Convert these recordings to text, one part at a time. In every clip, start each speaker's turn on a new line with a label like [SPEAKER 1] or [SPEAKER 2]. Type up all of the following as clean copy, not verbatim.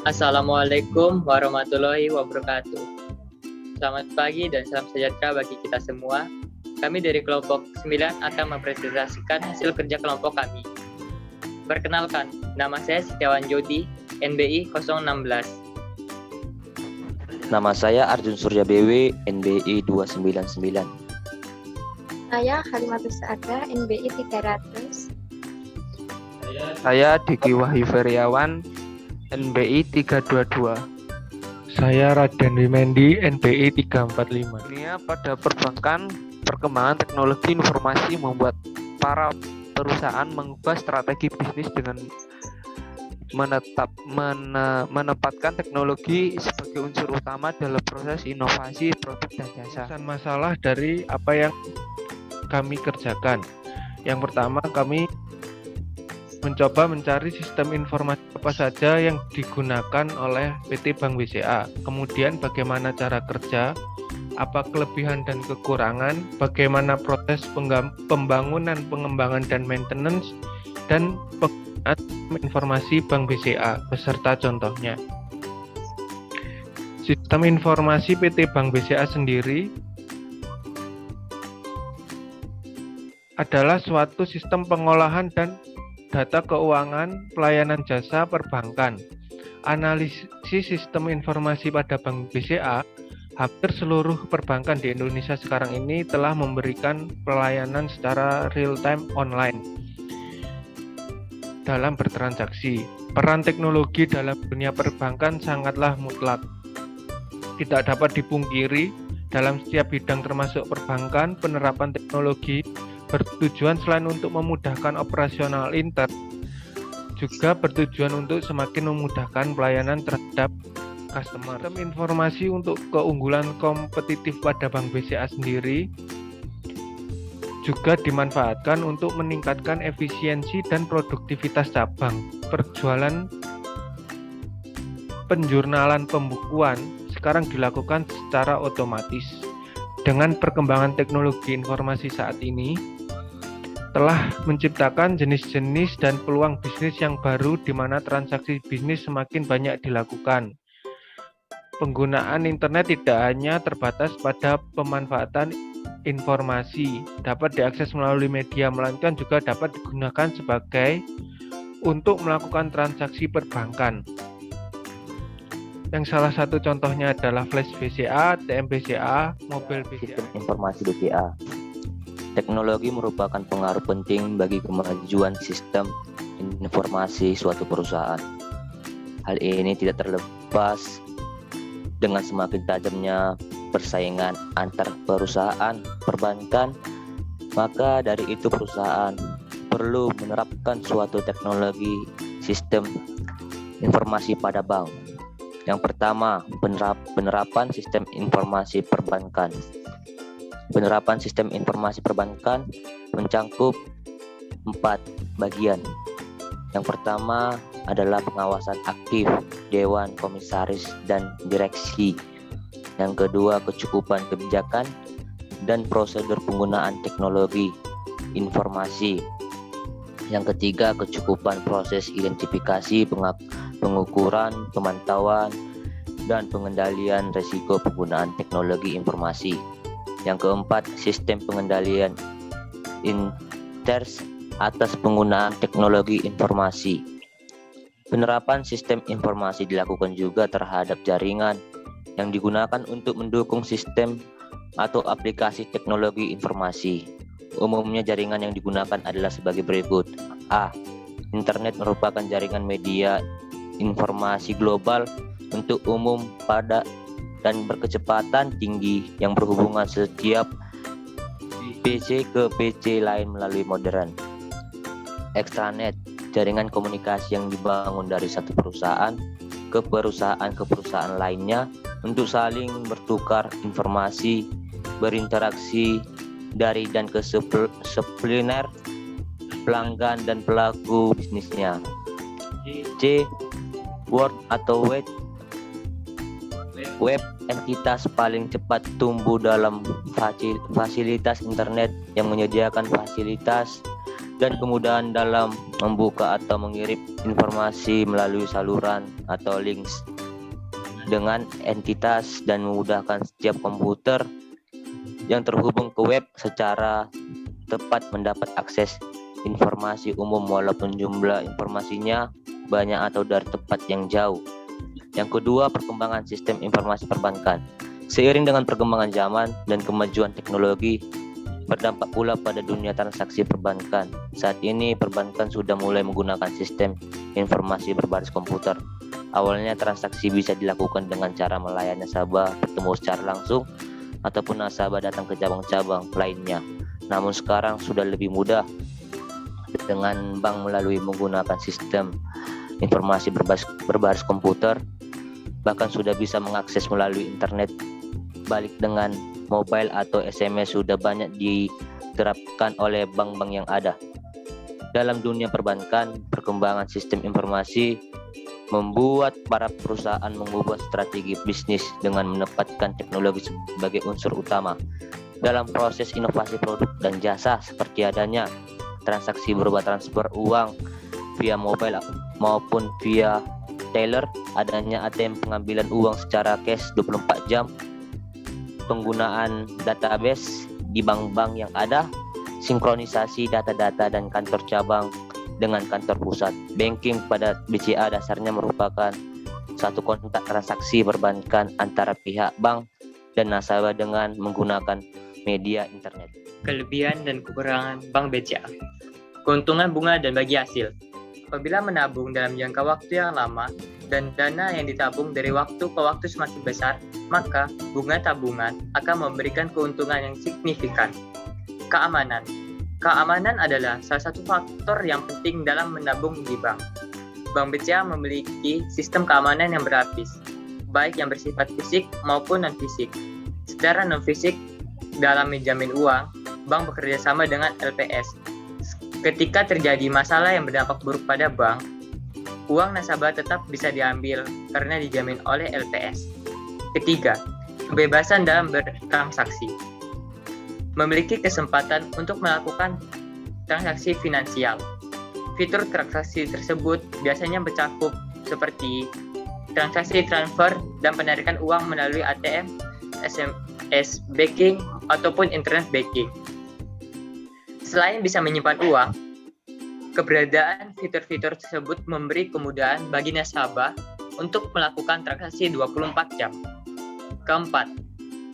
[SPEAKER 1] Assalamualaikum warahmatullahi wabarakatuh. Selamat pagi dan salam sejahtera bagi kita semua. Kami dari kelompok 9 akan mempresentasikan hasil kerja kelompok kami. Perkenalkan, nama saya Setiawan Jody, NBI 016.
[SPEAKER 2] Nama saya Arjun Surya BW, NBI 299.
[SPEAKER 3] Saya Halimatus Saada, NBI 300.
[SPEAKER 4] Saya Diki Wahyu Feriawan, NBI 322.
[SPEAKER 5] Saya Raden Wimendi, NBI 345.
[SPEAKER 4] Dunia pada perbankan, perkembangan teknologi informasi membuat para perusahaan mengubah strategi bisnis dengan menempatkan teknologi sebagai unsur utama dalam proses inovasi produk dan jasa.
[SPEAKER 5] Masalah dari apa yang kami kerjakan. Yang pertama, kami mencoba mencari sistem informasi apa saja yang digunakan oleh PT Bank BCA. Kemudian bagaimana cara kerja, apa kelebihan dan kekurangan, bagaimana proses pembangunan, pengembangan dan maintenance, dan penggunaan informasi Bank BCA beserta contohnya. Sistem informasi PT Bank BCA sendiri adalah suatu sistem pengolahan dan data keuangan pelayanan jasa perbankan. Analisis sistem informasi pada Bank BCA, hampir seluruh perbankan di Indonesia sekarang ini telah memberikan pelayanan secara real-time online dalam bertransaksi. Peran teknologi dalam dunia perbankan sangatlah mutlak. Tidak dapat dipungkiri, dalam setiap bidang termasuk perbankan, penerapan teknologi bertujuan selain untuk memudahkan operasional intern, juga bertujuan untuk semakin memudahkan pelayanan terhadap customer. Sistem informasi untuk keunggulan kompetitif pada Bank BCA sendiri juga dimanfaatkan untuk meningkatkan efisiensi dan produktivitas cabang. Perjualan penjurnalan pembukuan sekarang dilakukan secara otomatis. Dengan perkembangan teknologi informasi saat ini, telah menciptakan jenis-jenis dan peluang bisnis yang baru di mana transaksi bisnis semakin banyak dilakukan. Penggunaan internet tidak hanya terbatas pada pemanfaatan informasi dapat diakses melalui media, melainkan juga dapat digunakan sebagai untuk melakukan transaksi perbankan. Yang salah satu contohnya adalah flash BCA, TM BCA, mobile BCA.
[SPEAKER 2] Sistem informasi BCA. Teknologi merupakan pengaruh penting bagi kemajuan sistem informasi suatu perusahaan. Hal ini tidak terlepas dengan semakin tajamnya persaingan antar perusahaan perbankan, maka dari itu perusahaan perlu menerapkan suatu teknologi sistem informasi pada bank. Yang pertama, penerapan sistem informasi perbankan. Penerapan sistem informasi perbankan mencangkup 4 bagian. Yang pertama adalah pengawasan aktif Dewan Komisaris dan Direksi. Yang kedua, kecukupan kebijakan dan prosedur penggunaan teknologi informasi. Yang ketiga, kecukupan proses identifikasi, pengukuran, pemantauan, dan pengendalian risiko penggunaan teknologi informasi. Yang keempat, sistem pengendalian inters atas penggunaan teknologi informasi. Penerapan sistem informasi dilakukan juga terhadap jaringan yang digunakan untuk mendukung sistem atau aplikasi teknologi informasi. Umumnya jaringan yang digunakan adalah sebagai berikut. A. Internet merupakan jaringan media informasi global untuk umum pada dan berkecepatan tinggi yang berhubungan setiap PC ke PC lain melalui modern. Extranet, jaringan komunikasi yang dibangun dari satu perusahaan ke perusahaan lainnya untuk saling bertukar informasi, berinteraksi dari dan ke supplier, pelanggan dan pelaku bisnisnya. C. Word atau web entitas paling cepat tumbuh dalam fasilitas internet yang menyediakan fasilitas dan kemudahan dalam membuka atau mengirim informasi melalui saluran atau links dengan entitas dan memudahkan setiap komputer yang terhubung ke web secara tepat mendapat akses informasi umum walaupun jumlah informasinya banyak atau dari tempat yang jauh. Yang kedua, perkembangan sistem informasi perbankan. Seiring dengan perkembangan zaman dan kemajuan teknologi, berdampak pula pada dunia transaksi perbankan. Saat ini perbankan sudah mulai menggunakan sistem informasi berbasis komputer. Awalnya transaksi bisa dilakukan dengan cara melayani nasabah bertemu secara langsung ataupun nasabah datang ke cabang-cabang lainnya. Namun sekarang sudah lebih mudah dengan bank melalui menggunakan sistem informasi berbasis komputer, bahkan sudah bisa mengakses melalui internet. Balik dengan mobile atau SMS sudah banyak diterapkan oleh bank-bank yang ada. Dalam dunia perbankan, perkembangan sistem informasi membuat para perusahaan mengubah strategi bisnis dengan menempatkan teknologi sebagai unsur utama dalam proses inovasi produk dan jasa, seperti adanya transaksi berupa transfer uang via mobile maupun via teller, adanya ATM pengambilan uang secara cash 24 jam, penggunaan database di bank-bank yang ada, sinkronisasi data-data dan kantor cabang dengan kantor pusat. Banking pada BCA dasarnya merupakan satu kontak transaksi perbankan antara pihak bank dan nasabah dengan menggunakan media internet.
[SPEAKER 1] Kelebihan dan kekurangan Bank BCA. Keuntungan bunga dan bagi hasil. Apabila menabung dalam jangka waktu yang lama dan dana yang ditabung dari waktu ke waktu semakin besar, maka bunga tabungan akan memberikan keuntungan yang signifikan. Keamanan. Keamanan adalah salah satu faktor yang penting dalam menabung di bank. Bank BCA memiliki sistem keamanan yang berlapis, baik yang bersifat fisik maupun non-fisik. Secara non-fisik, dalam menjamin uang, bank bekerja sama dengan LPS. Ketika terjadi masalah yang berdampak buruk pada bank, uang nasabah tetap bisa diambil karena dijamin oleh LPS. Ketiga, kebebasan dalam bertransaksi. Memiliki kesempatan untuk melakukan transaksi finansial. Fitur transaksi tersebut biasanya mencakup seperti transaksi transfer dan penarikan uang melalui ATM, SMS banking, ataupun internet banking. Selain bisa menyimpan uang, keberadaan fitur-fitur tersebut memberi kemudahan bagi nasabah untuk melakukan transaksi 24 jam. Keempat,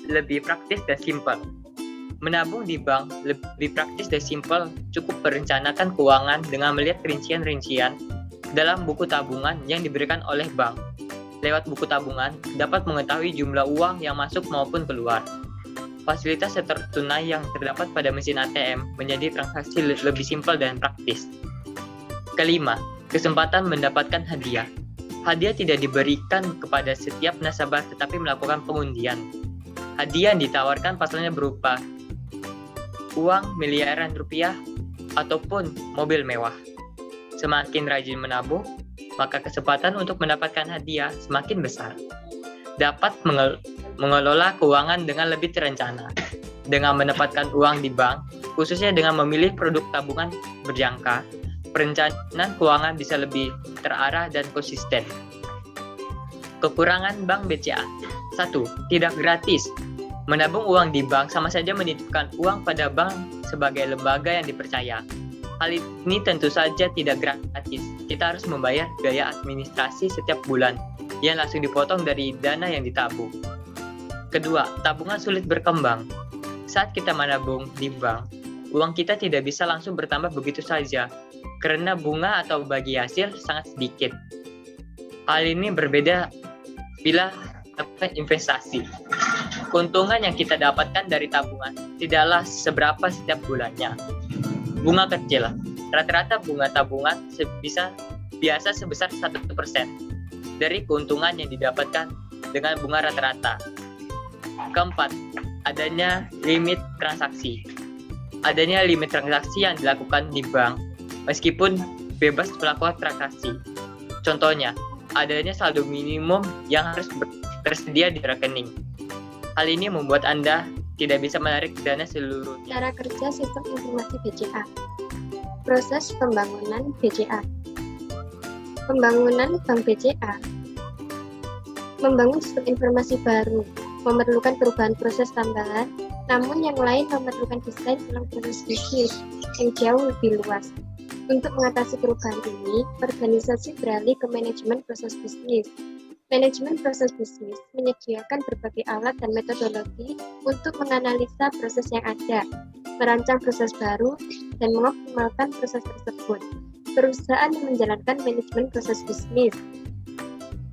[SPEAKER 1] lebih praktis dan simpel. Menabung di bank lebih praktis dan simpel, cukup merencanakan keuangan dengan melihat rincian-rincian dalam buku tabungan yang diberikan oleh bank. Lewat buku tabungan, dapat mengetahui jumlah uang yang masuk maupun keluar. Fasilitas setor tunai yang terdapat pada mesin ATM menjadi transaksi lebih simpel dan praktis. Kelima, kesempatan mendapatkan hadiah. Hadiah tidak diberikan kepada setiap nasabah tetapi melakukan pengundian. Hadiah yang ditawarkan pasalnya berupa uang miliaran rupiah ataupun mobil mewah. Semakin rajin menabung, maka kesempatan untuk mendapatkan hadiah semakin besar. Dapat mengelola keuangan dengan lebih terencana. Dengan menempatkan uang di bank, khususnya dengan memilih produk tabungan berjangka, perencanaan keuangan bisa lebih terarah dan konsisten. Kekurangan Bank BCA. 1. Tidak gratis. Menabung uang di bank sama saja menitipkan uang pada bank sebagai lembaga yang dipercaya. Hal ini tentu saja tidak gratis. Kita harus membayar biaya administrasi setiap bulan yang langsung dipotong dari dana yang ditabung. Kedua, tabungan sulit berkembang. Saat kita menabung di bank, uang kita tidak bisa langsung bertambah begitu saja karena bunga atau bagi hasil sangat sedikit. Hal ini berbeda bila melakukan investasi. Keuntungan yang kita dapatkan dari tabungan tidaklah seberapa setiap bulannya. Bunga kecil. Rata-rata bunga tabungan biasa sebesar 1% dari keuntungan yang didapatkan dengan bunga rata-rata. Keempat, adanya limit transaksi. Adanya limit transaksi yang dilakukan di bank, meskipun bebas melakukan transaksi. Contohnya, adanya saldo minimum yang harus tersedia di rekening. Hal ini membuat Anda tidak bisa menarik dana seluruhnya.
[SPEAKER 3] Cara kerja sistem informasi BCA. Proses pembangunan BCA. Pembangunan Bank BCA membangun sistem informasi baru, memerlukan perubahan proses tambahan, namun yang lain memerlukan desain ulang proses bisnis yang jauh lebih luas. Untuk mengatasi perubahan ini, organisasi beralih ke manajemen proses bisnis. Manajemen proses bisnis menyediakan berbagai alat dan metodologi untuk menganalisa proses yang ada, merancang proses baru, dan mengoptimalkan proses tersebut. Perusahaan yang menjalankan manajemen proses bisnis.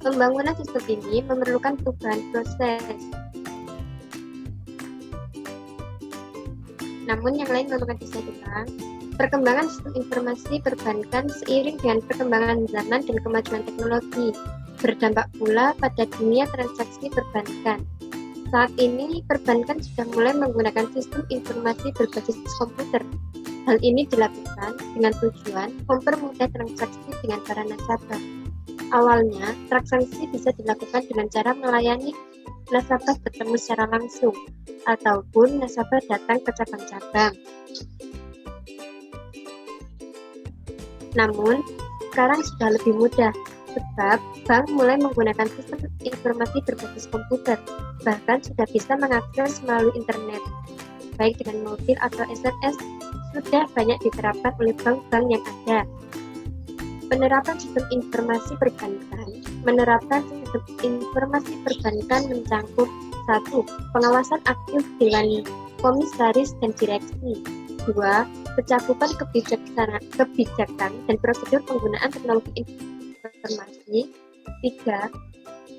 [SPEAKER 3] Pembangunan sistem ini memerlukan perubahan proses. Namun yang lain memerlukan desain ulang. Perkembangan sistem informasi perbankan seiring dengan perkembangan zaman dan kemajuan teknologi, berdampak pula pada dunia transaksi perbankan. Saat ini, perbankan sudah mulai menggunakan sistem informasi berbasis komputer. Hal ini dilakukan dengan tujuan mempermudah transaksi dengan para nasabah. Awalnya, transaksi bisa dilakukan dengan cara melayani nasabah bertemu secara langsung, ataupun nasabah datang ke cabang-cabang. Namun, sekarang sudah lebih mudah, sebab bank mulai menggunakan sistem informasi berbasis komputer, bahkan sudah bisa mengakses melalui internet, baik dengan mobil atau SMS, sudah banyak diterapkan oleh bank-bank yang ada. Penerapan sistem informasi perbankan. Menerapkan sistem informasi perbankan mencakup 1. Pengawasan aktif Dewan Komisaris dan Direksi. 2. Kecakupan kebijakan dan prosedur penggunaan teknologi informasi. 3.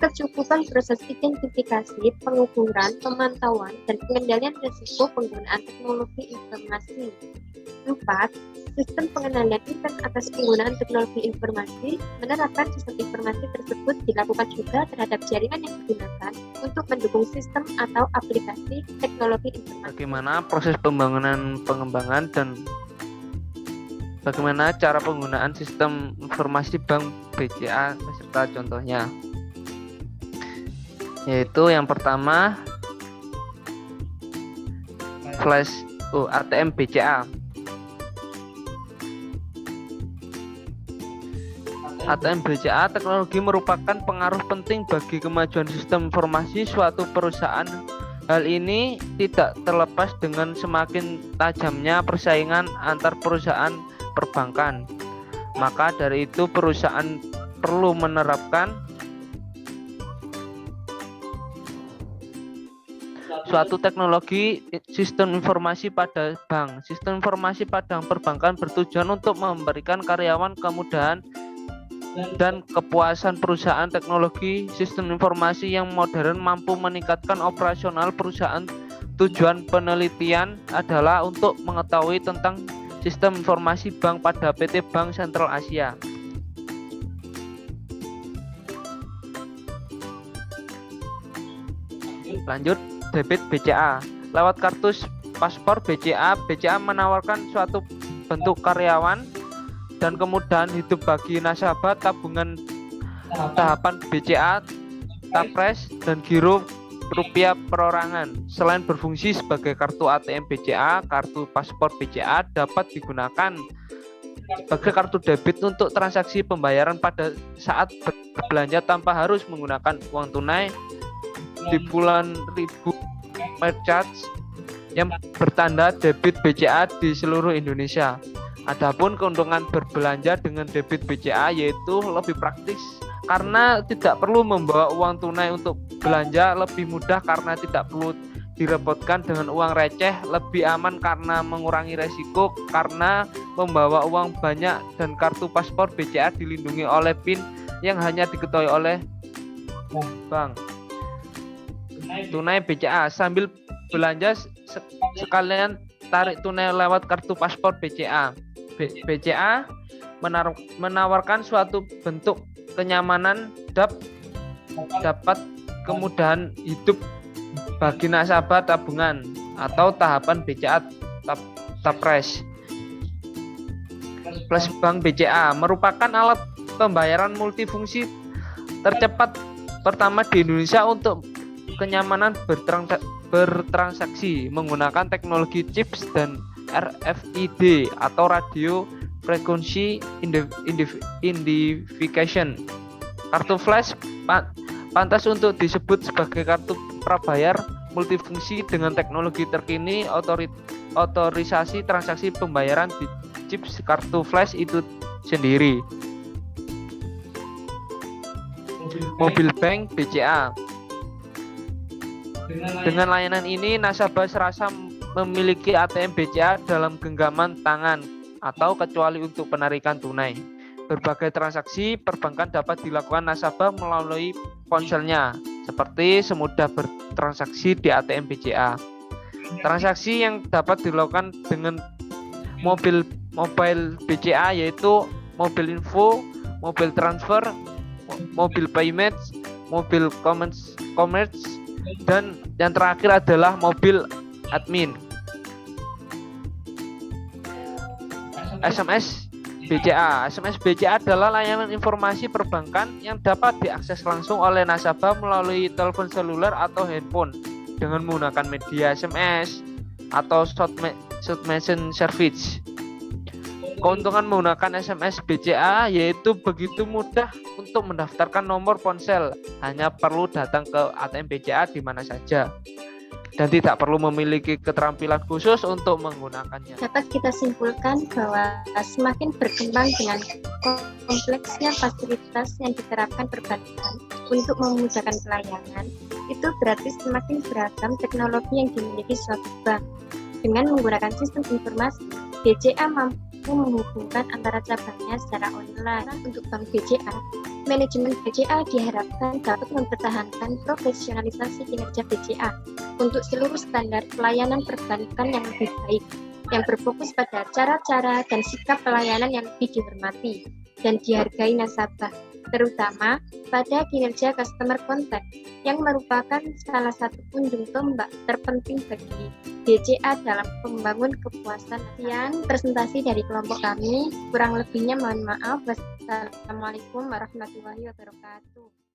[SPEAKER 3] Kecukupan proses identifikasi, pengukuran, pemantauan, dan pengendalian risiko penggunaan teknologi informasi. 4. Sistem pengendalian event atas penggunaan teknologi informasi. Menerapkan sistem informasi tersebut dilakukan juga terhadap jaringan yang digunakan untuk mendukung sistem atau aplikasi teknologi informasi.
[SPEAKER 4] Bagaimana proses pengembangan dan bagaimana cara penggunaan sistem informasi Bank BCA beserta contohnya. Yaitu yang pertama ATM BCA. ATM BCA teknologi merupakan pengaruh penting bagi kemajuan sistem informasi suatu perusahaan. Hal ini tidak terlepas dengan semakin tajamnya persaingan antar perusahaan perbankan. Maka dari itu perusahaan perlu menerapkan suatu teknologi sistem informasi pada bank. Sistem informasi pada perbankan bertujuan untuk memberikan karyawan kemudahan dan kepuasan perusahaan. Teknologi sistem informasi yang modern mampu meningkatkan operasional perusahaan. Tujuan penelitian adalah untuk mengetahui tentang sistem informasi bank pada PT Bank Sentral Asia. Lanjut, debit BCA. Lewat kartu paspor BCA menawarkan suatu bentuk karyawan dan kemudahan hidup bagi nasabah. Tabungan tahapan BCA, Tapres, dan giro rupiah perorangan. Selain berfungsi sebagai kartu ATM BCA, kartu paspor BCA dapat digunakan sebagai kartu debit untuk transaksi pembayaran pada saat berbelanja tanpa harus menggunakan uang tunai. Di bulan ribu merchant yang bertanda debit BCA di seluruh Indonesia. Adapun keuntungan berbelanja dengan debit BCA yaitu lebih praktis karena tidak perlu membawa uang tunai untuk belanja, lebih mudah karena tidak perlu direpotkan dengan uang receh, lebih aman karena mengurangi resiko karena membawa uang banyak, dan kartu paspor BCA dilindungi oleh PIN yang hanya diketahui oleh bank. Tunai BCA, sambil belanja sekalian tarik tunai lewat kartu paspor BCA. BCA menawarkan suatu bentuk kenyamanan dapat kemudahan hidup bagi nasabah tabungan atau tahapan BCA Tapres. Plus Bank BCA merupakan alat pembayaran multifungsi tercepat pertama di Indonesia untuk kenyamanan bertransaksi menggunakan teknologi chips dan RFID atau radio frequency identification. Kartu flash pantas untuk disebut sebagai kartu prabayar multifungsi dengan teknologi terkini. Otorisasi transaksi pembayaran di chip kartu flash itu sendiri. Mobil bank BCA. Dengan layanan ini, nasabah serasa memiliki ATM BCA dalam genggaman tangan atau kecuali untuk penarikan tunai. Berbagai transaksi perbankan dapat dilakukan nasabah melalui ponselnya, seperti semudah bertransaksi di ATM BCA. Transaksi yang dapat dilakukan dengan mobile BCA yaitu mobil info, mobil transfer, mobil payment, mobil commerce, dan yang terakhir adalah mobil admin. SMS BCA. SMS BCA adalah layanan informasi perbankan yang dapat diakses langsung oleh nasabah melalui telepon seluler atau handphone dengan menggunakan media SMS atau short message service. Keuntungan menggunakan SMS BCA yaitu begitu mudah untuk mendaftarkan nomor ponsel, hanya perlu datang ke ATM BCA di mana saja dan tidak perlu memiliki keterampilan khusus untuk menggunakannya.
[SPEAKER 3] Dapat kita simpulkan bahwa semakin berkembang dengan kompleksnya fasilitas yang diterapkan perbankan untuk memudahkan pelayanan, itu berarti semakin beragam teknologi yang dimiliki suatu bank. Dengan menggunakan sistem informasi, BCA mampu menghubungkan antara cabangnya secara online. Untuk Bank BCA, manajemen BCA diharapkan dapat mempertahankan profesionalisasi kinerja BCA untuk seluruh standar pelayanan perbankan yang lebih baik, yang berfokus pada cara-cara dan sikap pelayanan yang lebih dihormati dan dihargai nasabah, terutama pada kinerja customer contact yang merupakan salah satu ujung tombak terpenting bagi BCA dalam membangun kepuasan. Sekian presentasi dari kelompok kami, kurang lebihnya mohon maaf. Wassalamualaikum warahmatullahi wabarakatuh.